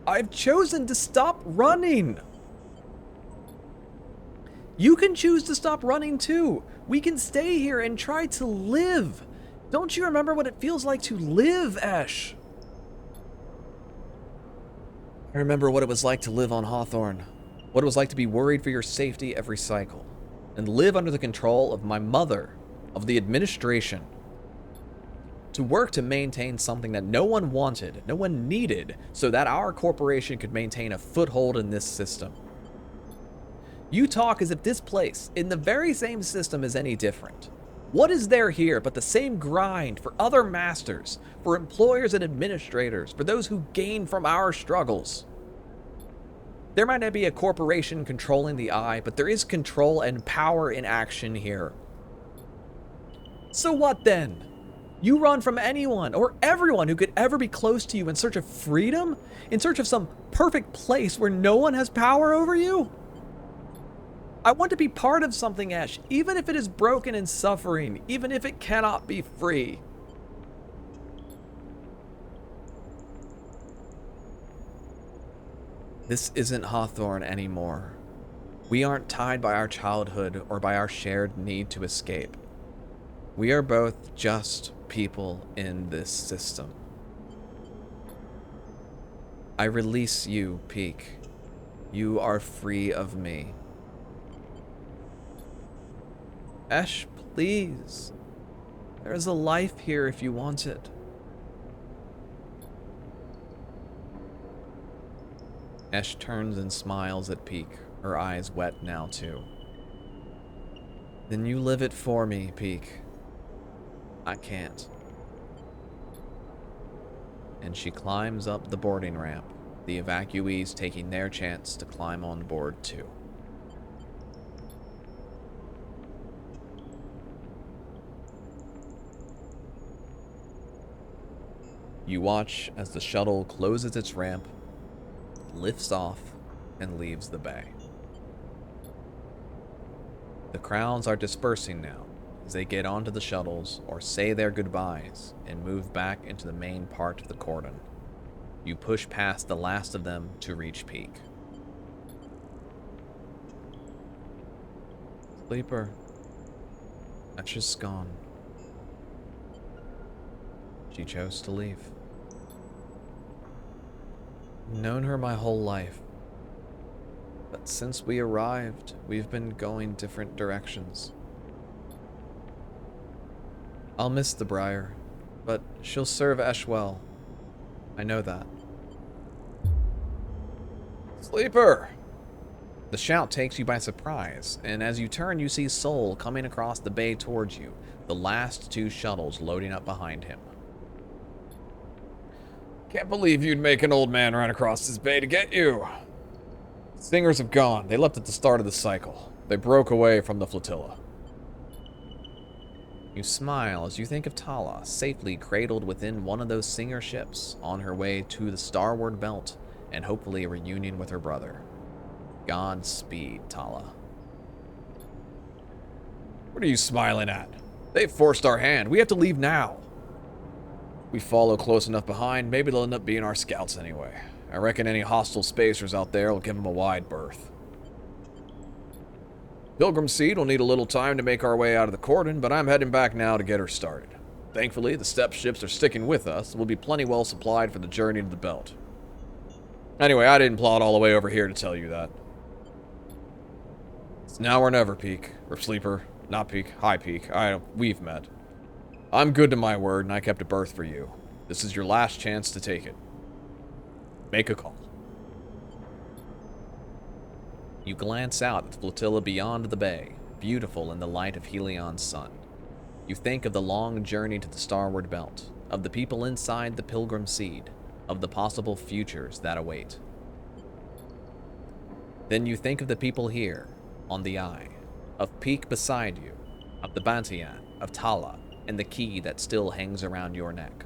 I've chosen to stop running. You can choose to stop running too. We can stay here and try to live. Don't you remember what it feels like to live, Esh? I remember what it was like to live on Hawthorne, what it was like to be worried for your safety every cycle, and live under the control of my mother, of the administration. To work to maintain something that no one wanted, no one needed, so that our corporation could maintain a foothold in this system. You talk as if this place, in the very same system, is any different. What is there here but the same grind for other masters, for employers and administrators, for those who gain from our struggles? There might not be a corporation controlling the Eye, but there is control and power in action here. So what then? You run from anyone or everyone who could ever be close to you in search of freedom? In search of some perfect place where no one has power over you? I want to be part of something, Esh, even if it is broken and suffering, even if it cannot be free. This isn't Hawthorne anymore. We aren't tied by our childhood or by our shared need to escape. We are both just people in this system. I release you, Peak. You are free of me. Esh, please. There is a life here if you want it. Esh turns and smiles at Peak, her eyes wet now too. Then you live it for me, Peak. I can't. And she climbs up the boarding ramp, the evacuees taking their chance to climb on board too. You watch as the shuttle closes its ramp, lifts off, and leaves the bay. The crowds are dispersing now as they get onto the shuttles or say their goodbyes and move back into the main part of the cordon. You push past the last of them to reach Peak. Sleeper, that's just gone. She chose to leave. I've known her my whole life. But since we arrived, we've been going different directions. I'll miss the Briar, but she'll serve Esh well. I know that. Sleeper! The shout takes you by surprise, and as you turn, you see Sol coming across the bay towards you, the last two shuttles loading up behind him. Can't believe you'd make an old man run across this bay to get you. Singers have gone. They left at the start of the cycle. They broke away from the flotilla. You smile as you think of Tala, safely cradled within one of those Singer ships, on her way to the starward belt, and hopefully a reunion with her brother. Godspeed, Tala. What are you smiling at? They've forced our hand. We have to leave now. We follow close enough behind, maybe they'll end up being our scouts anyway. I reckon any hostile spacers out there will give them a wide berth. Pilgrim Seed will need a little time to make our way out of the cordon, but I'm heading back now to get her started. Thankfully, the step ships are sticking with us, and we'll be plenty well supplied for the journey to the belt. Anyway, I didn't plot all the way over here to tell you that. It's now or never, Peak. Or Sleeper. Not Peak. Hi, Peak. We've met. I'm good to my word, and I kept a berth for you. This is your last chance to take it. Make a call. You glance out at the flotilla beyond the bay, beautiful in the light of Helion's sun. You think of the long journey to the starward belt, of the people inside the Pilgrim Seed, of the possible futures that await. Then you think of the people here, on the Eye, of Peak beside you, of the Bantian, of Tala, and the key that still hangs around your neck,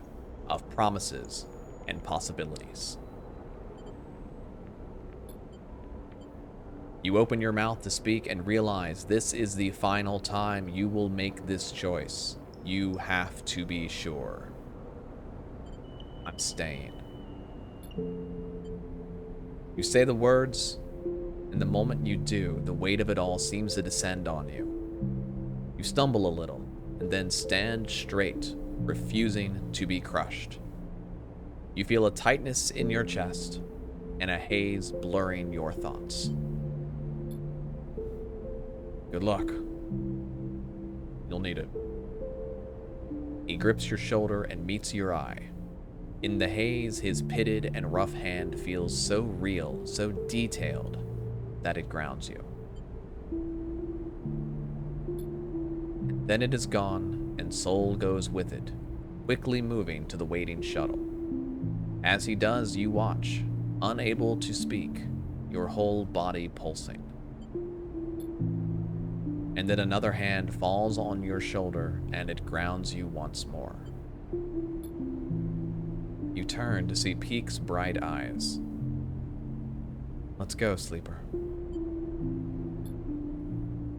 of promises and possibilities. You open your mouth to speak and realize this is the final time you will make this choice. You have to be sure. I'm staying. You say the words, and the moment you do, the weight of it all seems to descend on you. You stumble a little, and then stand straight, refusing to be crushed. You feel a tightness in your chest, and a haze blurring your thoughts. Good luck. You'll need it. He grips your shoulder and meets your eye. In the haze, his pitted and rough hand feels so real, so detailed, that it grounds you. And then it is gone, and Sol goes with it, quickly moving to the waiting shuttle. As he does, you watch, unable to speak, your whole body pulsing. And then another hand falls on your shoulder, and it grounds you once more. You turn to see Peak's bright eyes. Let's go, Sleeper.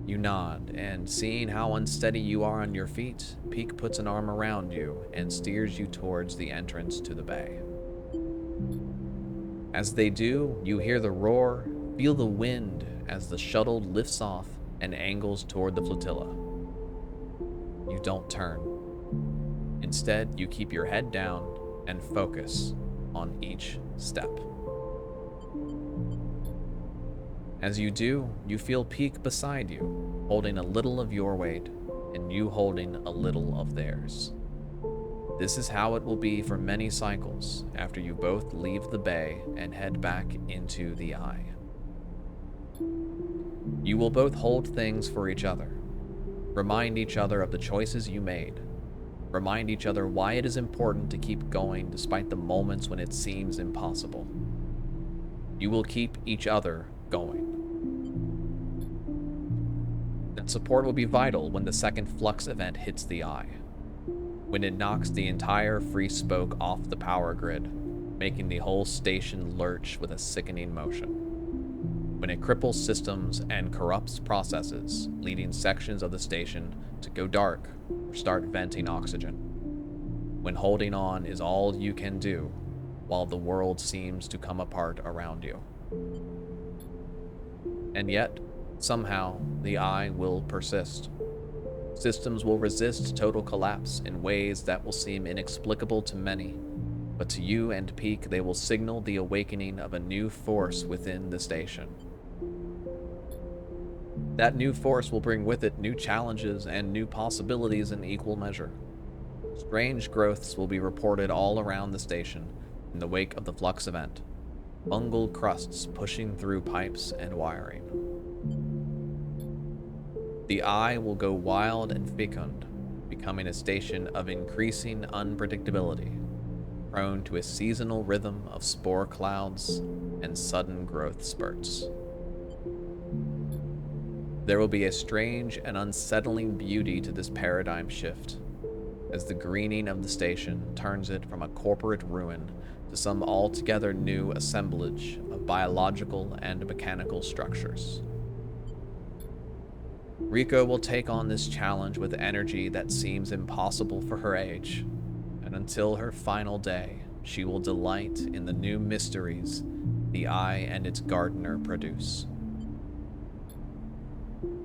You nod, and seeing how unsteady you are on your feet, Peak puts an arm around you and steers you towards the entrance to the bay. As they do, you hear the roar, feel the wind as the shuttle lifts off and angles toward the flotilla. You don't turn. Instead, you keep your head down and focus on each step. As you do, you feel Peak beside you, holding a little of your weight, and you holding a little of theirs. This is how it will be for many cycles after you both leave the bay and head back into the eye. You will both hold things for each other, remind each other of the choices you made, remind each other why it is important to keep going despite the moments when it seems impossible. You will keep each other going. That support will be vital when the second flux event hits the eye, when it knocks the entire free spoke off the power grid, making the whole station lurch with a sickening motion. When it cripples systems and corrupts processes, leading sections of the station to go dark or start venting oxygen. When holding on is all you can do, while the world seems to come apart around you. And yet, somehow, the eye will persist. Systems will resist total collapse in ways that will seem inexplicable to many, but to you and Peak, they will signal the awakening of a new force within the station. That new force will bring with it new challenges and new possibilities in equal measure. Strange growths will be reported all around the station in the wake of the flux event, fungal crusts pushing through pipes and wiring. The eye will go wild and fecund, becoming a station of increasing unpredictability, prone to a seasonal rhythm of spore clouds and sudden growth spurts. There will be a strange and unsettling beauty to this paradigm shift, as the greening of the station turns it from a corporate ruin to some altogether new assemblage of biological and mechanical structures. Rico will take on this challenge with energy that seems impossible for her age, and until her final day, she will delight in the new mysteries the eye and its gardener produce.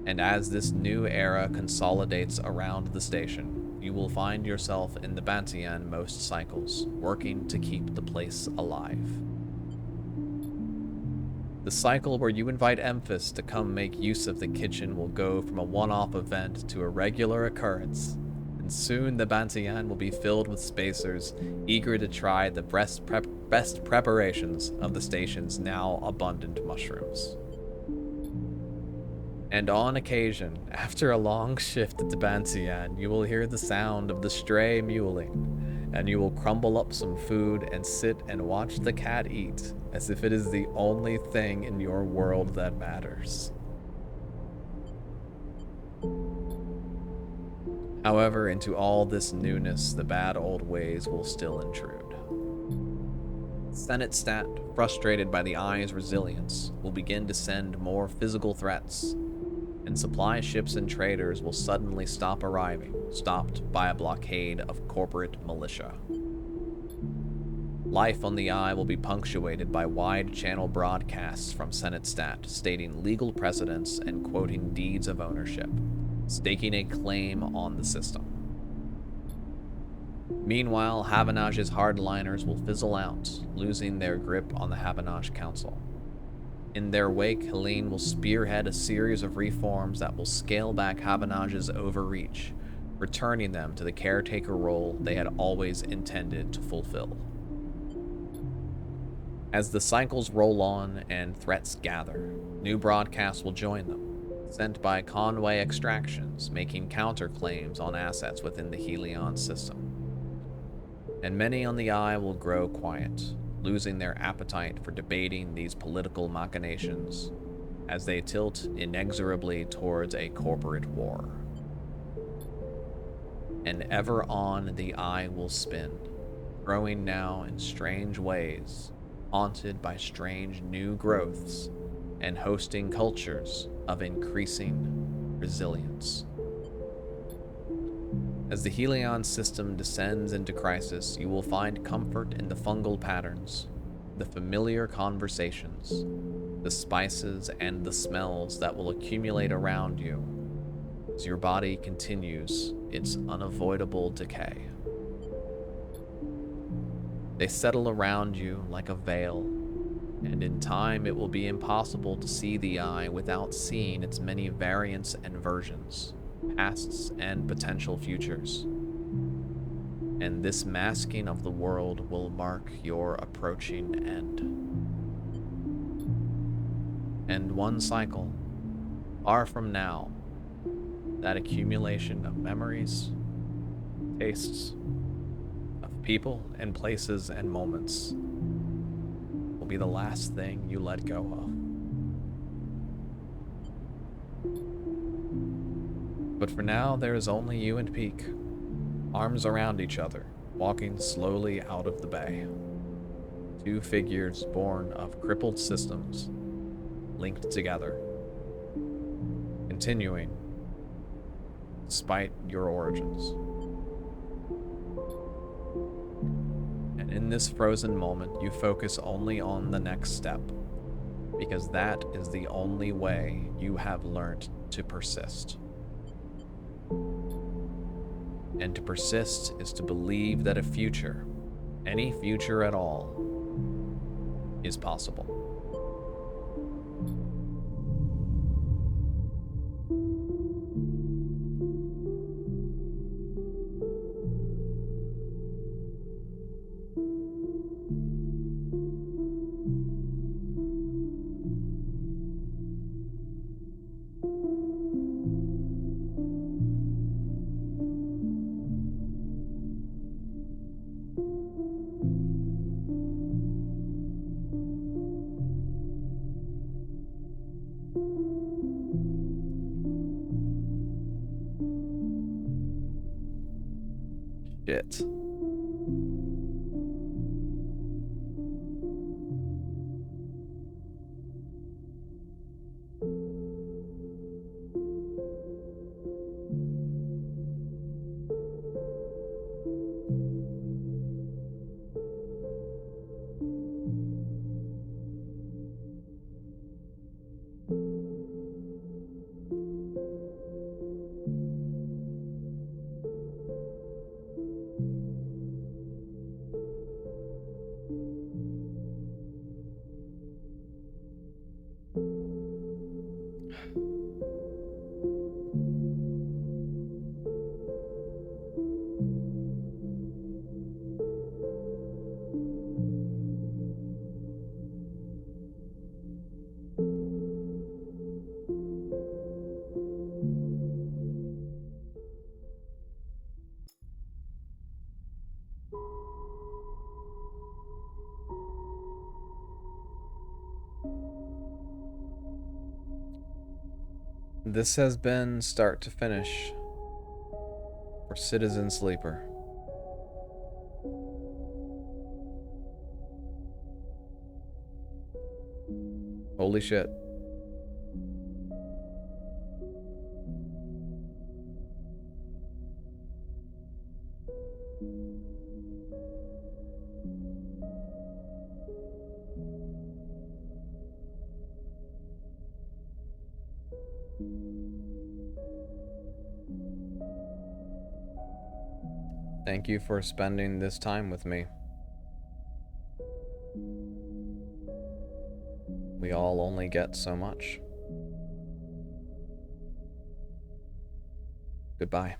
And as this new era consolidates around the station, you will find yourself in the Bantian most cycles, working to keep the place alive. The cycle where you invite Emphas to come make use of the kitchen will go from a one-off event to a regular occurrence, and soon the Bantian will be filled with spacers eager to try the best preparations of the station's now abundant mushrooms. And on occasion, after a long shift at the Bantian, you will hear the sound of the stray mewling, and you will crumble up some food and sit and watch the cat eat, as if it is the only thing in your world that matters. However, into all this newness, the bad old ways will still intrude. Senate Stat, frustrated by the Eye's resilience, will begin to send more physical threats, and supply ships and traders will suddenly stop arriving, stopped by a blockade of corporate militia. Life on the Eye will be punctuated by wide-channel broadcasts from Senate Stat stating legal precedents and quoting deeds of ownership, staking a claim on the system. Meanwhile, Havanage's hardliners will fizzle out, losing their grip on the Havanage Council. In their wake, Helene will spearhead a series of reforms that will scale back Havanage's overreach, returning them to the caretaker role they had always intended to fulfill. As the cycles roll on and threats gather, new broadcasts will join them, sent by Conway Extractions, making counterclaims on assets within the Helion system. And many on the Eye will grow quiet, losing their appetite for debating these political machinations as they tilt inexorably towards a corporate war. And ever on the Eye will spin, growing now in strange ways, haunted by strange new growths, and hosting cultures of increasing resilience. As the Helion system descends into crisis, you will find comfort in the fungal patterns, the familiar conversations, the spices and the smells that will accumulate around you as your body continues its unavoidable decay. They settle around you like a veil, and in time it will be impossible to see the eye without seeing its many variants and versions, pasts and potential futures. And this masking of the world will mark your approaching end. And one cycle, far from now, that accumulation of memories, tastes, of people and places and moments will be the last thing you let go of. But for now, there is only you and Peak, arms around each other, walking slowly out of the bay. Two figures born of crippled systems, linked together, continuing despite your origins. And in this frozen moment, you focus only on the next step, because that is the only way you have learned to persist. And to persist is to believe that a future, any future at all, is possible. Shit. This has been start to finish for Citizen Sleeper. Holy shit. Thank you for spending this time with me. We all only get so much. Goodbye.